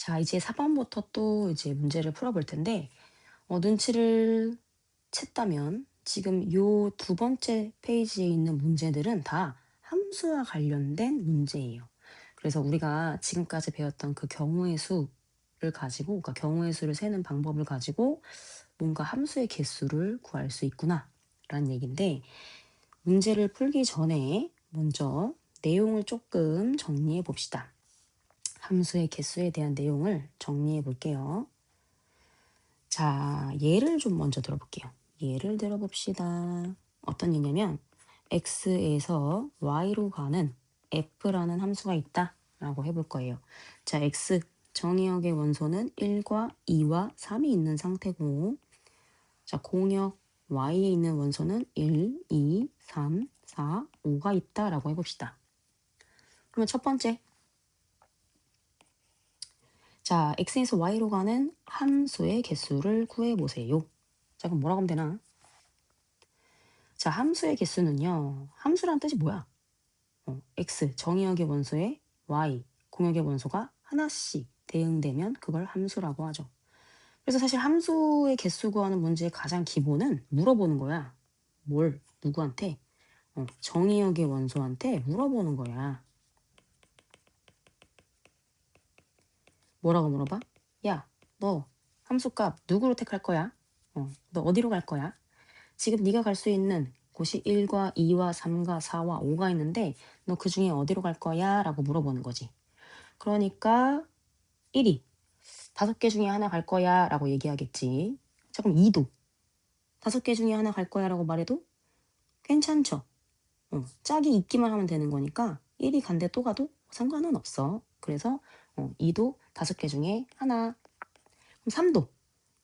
자, 이제 4번부터 또 이제 문제를 풀어볼 텐데, 눈치를 챘다면 지금 요 두 번째 페이지에 있는 문제들은 다 함수와 관련된 문제예요. 그래서 우리가 지금까지 배웠던 그 경우의 수를 가지고, 그러니까 경우의 수를 세는 방법을 가지고 뭔가 함수의 개수를 구할 수 있구나, 라는 얘기인데, 문제를 풀기 전에 먼저 내용을 조금 정리해 봅시다. 함수의 개수에 대한 내용을 정리해 볼게요. 자, 예를 좀 먼저 들어볼게요. 예를 들어봅시다. 어떤 예냐면 x에서 y로 가는 f라는 함수가 있다 라고 해볼 거예요. 자, x 정의역의 원소는 1과 2와 3이 있는 상태고, 자, 공역 y에 있는 원소는 1, 2, 3, 4, 5가 있다 라고 해봅시다. 그러면 첫 번째, 자, x에서 y로 가는 함수의 개수를 구해보세요. 자, 그럼 뭐라고 하면 되나? 자, 함수의 개수는요. 함수란 뜻이 뭐야? x, 정의역의 원소에 y, 공역의 원소가 하나씩 대응되면 그걸 함수라고 하죠. 그래서 사실 함수의 개수 구하는 문제의 가장 기본은 물어보는 거야. 뭘? 누구한테? 정의역의 원소한테 물어보는 거야. 뭐라고 물어봐? 야, 너 함수값 누구로 택할 거야? 너 어디로 갈 거야? 지금 네가 갈 수 있는 곳이 1과 2와 3과 4와 5가 있는데 너 그 중에 어디로 갈 거야? 라고 물어보는 거지. 그러니까 1이 5개 중에 하나 갈 거야 라고 얘기하겠지. 자, 그럼 2도 5개 중에 하나 갈 거야 라고 말해도 괜찮죠. 짝이 있기만 하면 되는 거니까 1이 간데 또 가도 상관은 없어. 그래서 2도 5개 중에 하나. 그럼 3도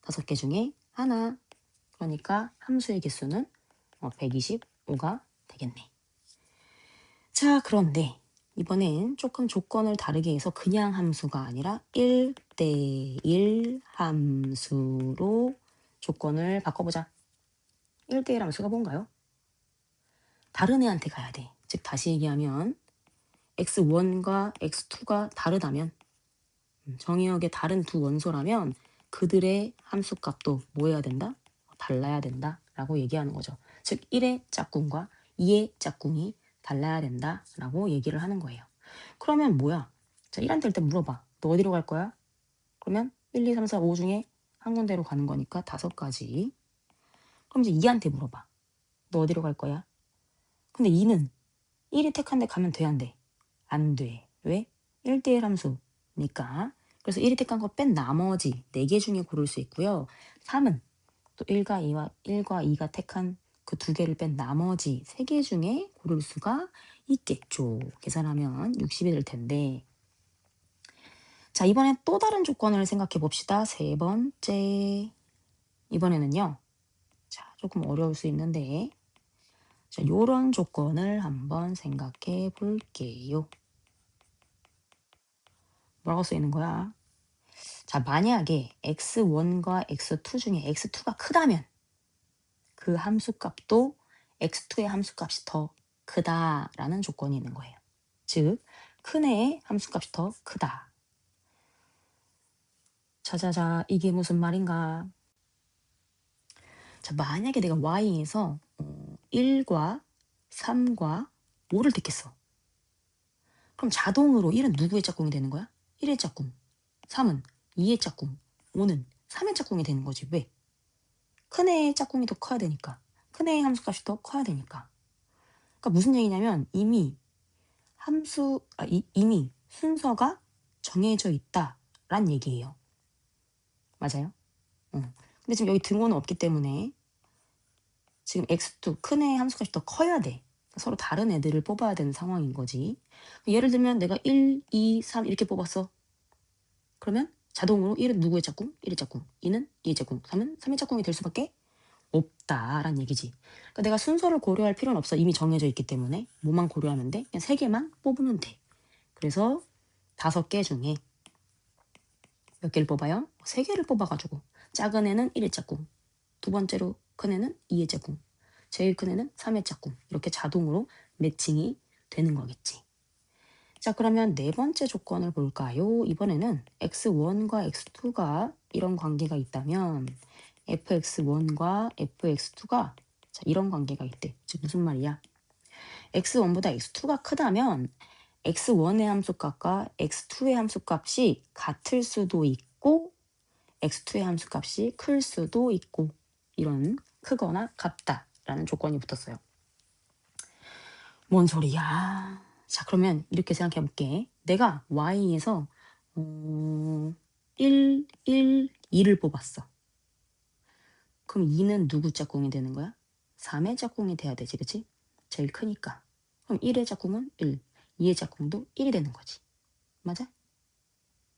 5개 중에 하나. 그러니까 함수의 개수는 125가 되겠네. 자, 그런데 이번엔 조금 조건을 다르게 해서 그냥 함수가 아니라 1대1 함수로 조건을 바꿔보자. 1대1 함수가 뭔가요? 다른 애한테 가야 돼. 즉 다시 얘기하면 x1과 x2가 다르다면, 정의역의 다른 두 원소라면 그들의 함수값도 뭐 해야 된다? 달라야 된다 라고 얘기하는 거죠. 즉 1의 짝꿍과 2의 짝꿍이 달라야 된다 라고 얘기를 하는 거예요. 그러면 뭐야? 자, 1한테 일단 물어봐. 너 어디로 갈 거야? 그러면 1, 2, 3, 4, 5 중에 한 군데로 가는 거니까 5가지. 그럼 이제 2한테 물어봐. 너 어디로 갈 거야? 근데 2는 1이 택한 데 가면 돼, 안 돼? 안 돼. 왜? 1대1 함수니까. 그래서 1이 택한 거 뺀 나머지 4개 중에 고를 수 있고요. 3은 또 1과 2가 택한 그 2개를 뺀 나머지 3개 중에 고를 수가 있겠죠. 계산하면 60이 될 텐데. 자, 이번엔 또 다른 조건을 생각해 봅시다. 세 번째. 이번에는요. 자, 조금 어려울 수 있는데. 자, 요런 조건을 한번 생각해 볼게요. 뭐라고 써 있는 거야? 자, 만약에 x1과 x2 중에 x2가 크다면 그 함수값도 x2의 함수값이 더 크다라는 조건이 있는 거예요. 즉, 큰 애의 함수값이 더 크다. 자자자, 이게 무슨 말인가? 자, 만약에 내가 y에서 1과 3과 5를 택했어. 그럼 자동으로 1은 누구의 짝꿍이 되는 거야? 1의 짝꿍. 3은 2의 짝꿍. 5는 3의 짝꿍이 되는 거지. 왜? 큰 애의 짝꿍이 더 커야 되니까. 큰 애의 함수값이 더 커야 되니까. 그러니까 무슨 얘기냐면 이미 이미 순서가 정해져 있다란 얘기예요. 맞아요? 근데 지금 여기 등호는 없기 때문에 지금 x2 큰 애의 함수값이 더 커야 돼. 서로 다른 애들을 뽑아야 되는 상황인 거지. 예를 들면 내가 1, 2, 3 이렇게 뽑았어. 그러면 자동으로 1은 누구의 짝꿍? 1의 짝꿍. 2는 2의 짝꿍. 3은 3의 짝꿍이 될 수밖에 없다라는 얘기지. 그러니까 내가 순서를 고려할 필요는 없어. 이미 정해져 있기 때문에. 뭐만 고려하면 돼? 그냥 3개만 뽑으면 돼. 그래서 5개 중에 몇 개를 뽑아요? 3개를 뽑아가지고 작은 애는 1의 짝꿍, 두 번째로 큰 애는 2의 짝꿍, 제일 큰 애는 3의 짝꿍. 이렇게 자동으로 매칭이 되는 거겠지. 자, 그러면 네 번째 조건을 볼까요? 이번에는 x1과 x2가 이런 관계가 있다면 fx1과 fx2가 자, 이런 관계가 있대. 즉 무슨 말이야? x1보다 x2가 크다면 x1의 함수값과 x2의 함수값이 같을 수도 있고 x2의 함수값이 클 수도 있고 이런 크거나 같다라는 조건이 붙었어요. 뭔 소리야? 자, 그러면 이렇게 생각해 볼게. 내가 y에서 1, 1, 2를 뽑았어. 그럼 2는 누구 짝꿍이 되는 거야? 3의 짝꿍이 돼야 되지, 그치? 제일 크니까. 그럼 1의 짝꿍은 1, 2의 짝꿍도 1이 되는 거지. 맞아?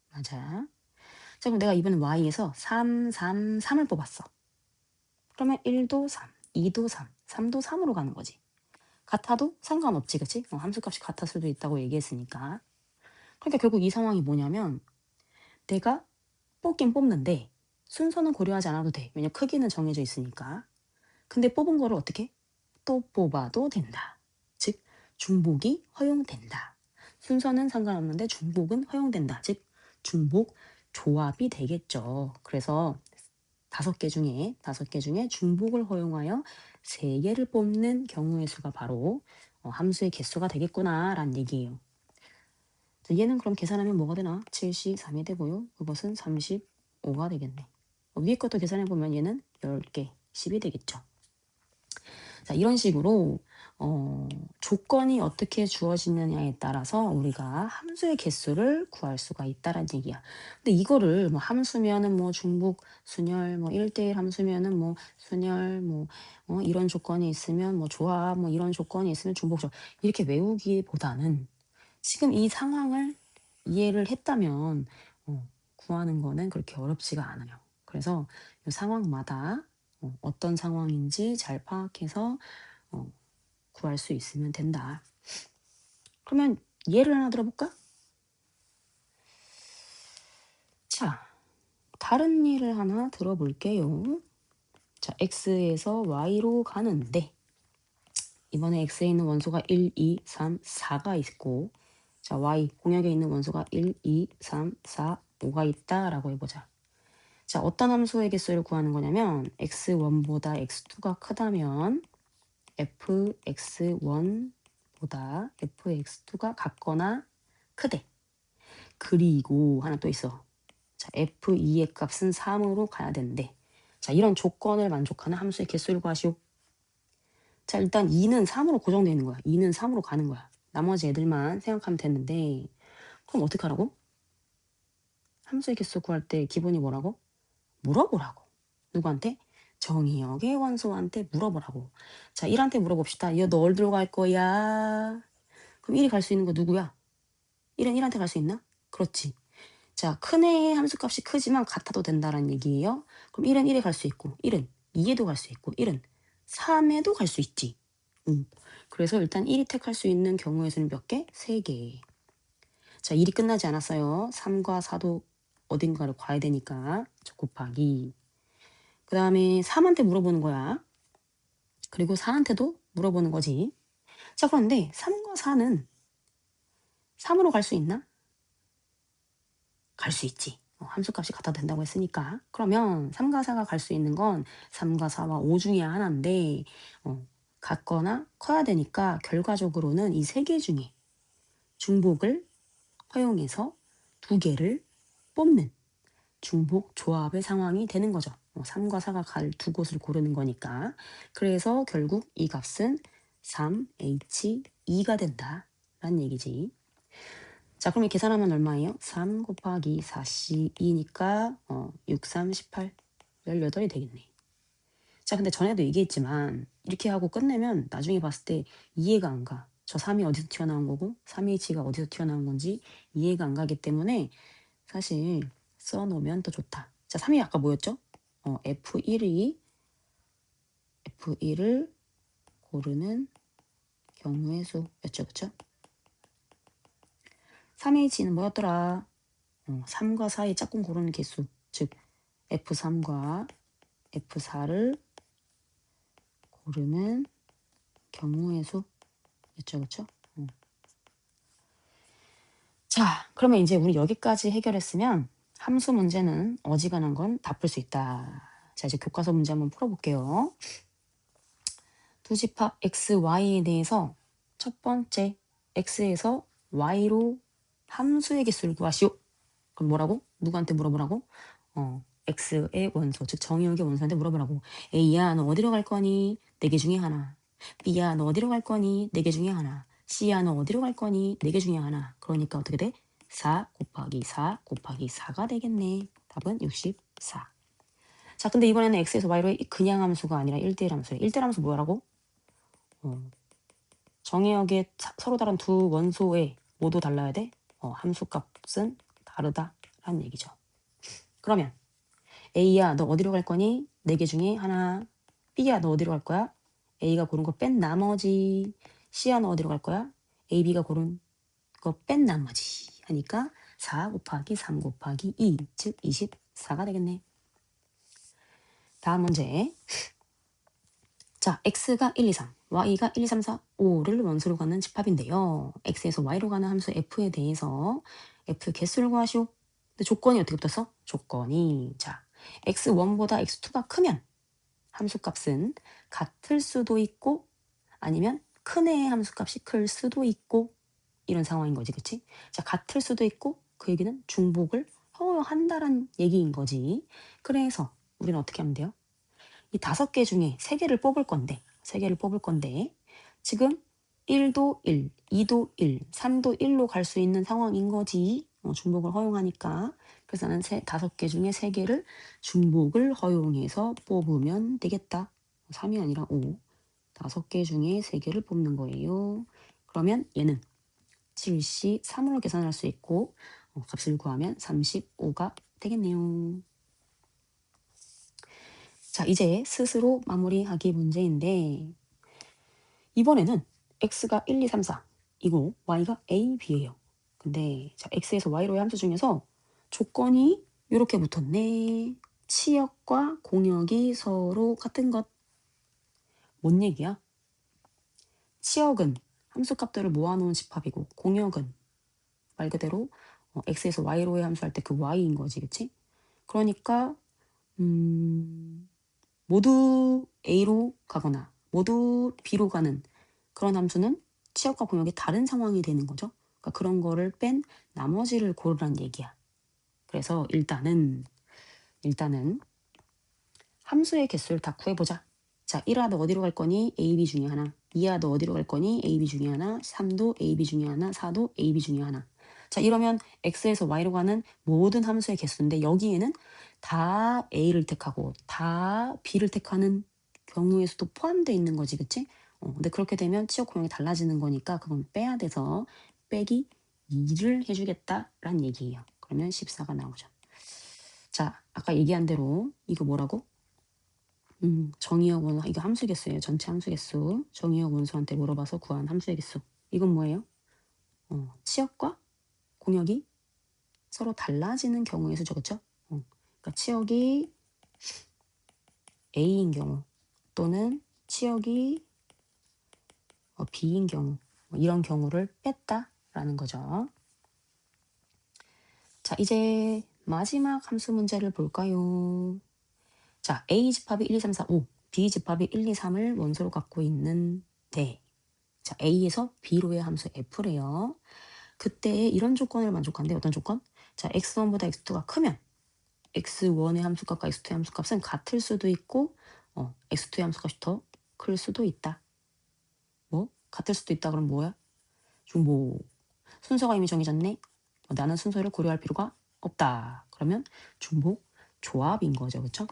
맞아. 자, 그럼 내가 이번에 y에서 3, 3, 3을 뽑았어. 그러면 1도 3, 2도 3, 3도 3으로 가는 거지. 같아도 상관없지, 그치? 함수값이 같을 수도 있다고 얘기했으니까. 그러니까 결국 이 상황이 뭐냐면 내가 뽑긴 뽑는데 순서는 고려하지 않아도 돼. 왜냐면 크기는 정해져 있으니까. 근데 뽑은 거를 어떻게? 또 뽑아도 된다. 즉 중복이 허용된다. 순서는 상관없는데 중복은 허용된다. 즉 중복 조합이 되겠죠. 그래서 5개 중에 중복을 허용하여 3개를 뽑는 경우의 수가 바로 함수의 개수가 되겠구나라는 얘기예요. 자, 얘는 그럼 계산하면 뭐가 되나? 73이 되고요. 그것은 35가 되겠네. 위에 것도 계산해보면 얘는 10개, 10이 되겠죠. 자, 이런 식으로 조건이 어떻게 주어지느냐에 따라서 우리가 함수의 개수를 구할 수가 있다라는 얘기야. 근데 이거를 뭐 함수면은 뭐 중복, 순열, 뭐 1대1 함수면은 뭐 순열, 뭐 이런 조건이 있으면 뭐 조합, 뭐 이런 조건이 있으면 중복, 조합 이렇게 외우기보다는 지금 이 상황을 이해를 했다면 구하는 거는 그렇게 어렵지가 않아요. 그래서 이 상황마다 어떤 상황인지 잘 파악해서 구할 수 있으면 된다. 그러면 예를 하나 들어볼까? 자, 다른 예를 하나 들어볼게요. 자, x에서 y로 가는데 이번에 x에 있는 원소가 1, 2, 3, 4가 있고 자, y 공역에 있는 원소가 1, 2, 3, 4, 5가 있다라고 해보자. 자, 어떤 함수의 개수를 구하는 거냐면 x1보다 x2가 크다면 fx1보다 fx2가 같거나 크대. 그리고 하나 또 있어. 자, f2의 값은 3으로 가야 되는데 자, 이런 조건을 만족하는 함수의 개수를 구하시오. 자, 일단 2는 3으로 고정되어 있는 거야. 2는 3으로 가는 거야. 나머지 애들만 생각하면 되는데 그럼 어떻게 하라고? 함수의 개수 구할 때 기본이 뭐라고? 물어보라고. 누구한테? 정의역의 원소한테 물어보라고. 자, 1한테 물어봅시다. 너 어디로 갈 거야? 그럼 1이 갈 수 있는 거 누구야? 1은 1한테 갈 수 있나? 그렇지. 자, 큰 애의 함수값이 크지만 같아도 된다는 얘기예요. 그럼 1은 1에 갈 수 있고 1은 2에도 갈 수 있고 1은 3에도 갈 수 있지. 그래서 일단 1이 택할 수 있는 경우의 수는 몇 개? 3개. 자, 1이 끝나지 않았어요. 3과 4도 어딘가를 가야 되니까 곱하기. 그 다음에 3한테 물어보는 거야. 그리고 4한테도 물어보는 거지. 자, 그런데 3과 4는 3으로 갈 수 있나? 갈 수 있지. 함수값이 같아도 된다고 했으니까. 그러면 3과 4가 갈 수 있는 건 3과 4와 5 중에 하나인데 같거나 커야 되니까 결과적으로는 이 3개 중에 중복을 허용해서 2개를 뽑는 중복 조합의 상황이 되는 거죠. 3과 4가 갈 두 곳을 고르는 거니까. 그래서 결국 이 값은 3H2가 된다라는 얘기지. 자, 그럼 이 계산하면 얼마예요? 3 곱하기 4C2니까 6, 3, 18, 18이 되겠네. 자, 근데 전에도 얘기했지만 이렇게 하고 끝내면 나중에 봤을 때 이해가 안 가. 저 3이 어디서 튀어나온 거고 3H가 어디서 튀어나온 건지 이해가 안 가기 때문에 사실 써놓으면 더 좋다. 자, 3이 아까 뭐였죠? F1을 고르는 경우의 수였죠. 그쵸? 3H는 뭐였더라? 3과 4의 짝꿍 고르는 개수. 즉 F3과 F4를 고르는 경우의 수였죠. 그쵸? 자, 그러면 이제 우리 여기까지 해결했으면 함수 문제는 어지간한 건 다 풀 수 있다. 자, 이제 교과서 문제 한번 풀어볼게요. 두 집합 x, y에 대해서 첫 번째 x에서 y로 함수의 개수를 구하시오. 그럼 뭐라고? 누구한테 물어보라고? x의 원소, 즉 정의역의 원소한테 물어보라고. a야, 너 어디로 갈 거니? 4개 중에 하나. b야, 너 어디로 갈 거니? 4개 중에 하나. c야, 너 어디로 갈 거니? 4개 중에 하나. 그러니까 어떻게 돼? 4 곱하기 4 곱하기 4가 되겠네. 답은 64. 자, 근데 이번에는 x에서 y로의 그냥 함수가 아니라 1대1 함수예요. 1대1 함수 뭐라고? 정의역의 서로 다른 두 원소에 모두 달라야 돼? 함수값은 다르다라는 얘기죠. 그러면 A야, 너 어디로 갈 거니? 4개 중에 하나. B야, 너 어디로 갈 거야? A가 고른 거 뺀 나머지. C야, 너 어디로 갈 거야? A, B가 고른 거 뺀 나머지. 하니까 4 곱하기 3 곱하기 2, 즉 24가 되겠네. 다음 문제. 자, x가 1, 2, 3, y가 1, 2, 3, 4, 5를 원소로 가는 집합인데요. x에서 y로 가는 함수 f에 대해서 f 개수를 구하시오. 근데 조건이 어떻게 붙었어? 조건이 자, x1보다 x2가 크면 함수값은 같을 수도 있고 아니면 큰 애의 함수값이 클 수도 있고 이런 상황인 거지, 그치? 자, 같을 수도 있고 그 얘기는 중복을 허용한다는 얘기인 거지. 그래서 우리는 어떻게 하면 돼요? 이 5개 중에 3개를 뽑을 건데, 3개를 뽑을 건데, 지금 1도 1, 2도 1, 3도 1로 갈 수 있는 상황인 거지. 중복을 허용하니까. 그래서 나는 5개 중에 3개를 중복을 허용해서 뽑으면 되겠다. 3이 아니라 5. 5개 중에 3개를 뽑는 거예요. 그러면 얘는 73으로 계산할 수 있고, 값을 구하면 35가 되겠네요. 자, 이제 스스로 마무리하기 문제인데 이번에는 x가 1, 2, 3, 4 이고 y가 a, b예요. 근데 자, x에서 y로의 함수 중에서 조건이 이렇게 붙었네. 치역과 공역이 서로 같은 것. 뭔 얘기야? 치역은 함수값들을 모아놓은 집합이고 공역은 말 그대로 x에서 y로의 함수할 때 그 y인 거지, 그치? 그러니까 모두 A로 가거나 모두 B로 가는 그런 함수는 치역과 공역이 다른 상황이 되는 거죠. 그러니까 그런 거를 뺀 나머지를 고르란 얘기야. 그래서 일단은 함수의 개수를 다 구해보자. 자, 1아 너 어디로 갈 거니? A, B 중에 하나. 2아 너 어디로 갈 거니? A, B 중에 하나. 3도 A, B 중에 하나. 4도 A, B 중에 하나. 자, 이러면 x에서 y로 가는 모든 함수의 개수인데 여기에는 다 a를 택하고 다 b를 택하는 경우의 수도 포함되어 있는 거지, 그치? 근데 그렇게 되면 치역 공역이 달라지는 거니까 그건 빼야 돼서 빼기 2를 해주겠다라는 얘기예요. 그러면 14가 나오죠. 자, 아까 얘기한 대로 이거 뭐라고? 정의역 원소, 이거 함수 개수예요. 전체 함수 개수. 정의역 원소한테 물어봐서 구한 함수의 개수. 이건 뭐예요? 치역과 공역이 서로 달라지는 경우의 수죠, 그쵸? 그러니까 치역이 A인 경우 또는 치역이 B인 경우 이런 경우를 뺐다라는 거죠. 자, 이제 마지막 함수 문제를 볼까요? 자, A 집합이 1, 2, 3, 4, 5, B 집합이 1, 2, 3을 원소로 갖고 있는데 자, A에서 B로의 함수 F래요. 그때 이런 조건을 만족한대. 어떤 조건? 자, x1보다 x2가 크면 x1의 함수값과 x2의 함수값은 같을 수도 있고 x2의 함수값이 더 클 수도 있다. 뭐? 같을 수도 있다 그럼 뭐야? 중복. 순서가 이미 정해졌네. 나는 순서를 고려할 필요가 없다. 그러면 중복 조합인 거죠. 그쵸?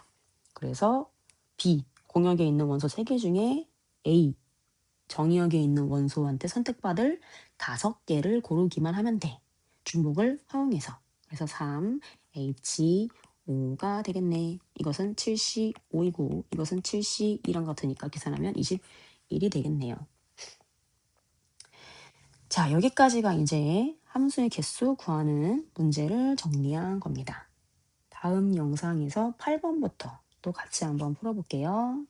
그래서 B, 공역에 있는 원소 3개 중에 A, 정의역에 있는 원소한테 선택받을 5개를 고르기만 하면 돼. 중복을 허용해서. 그래서 3, H, 5가 되겠네. 이것은 7C5이고 이것은 7C2랑 같으니까 계산하면 21이 되겠네요. 자, 여기까지가 이제 함수의 개수 구하는 문제를 정리한 겁니다. 다음 영상에서 8번부터 또 같이 한번 풀어볼게요.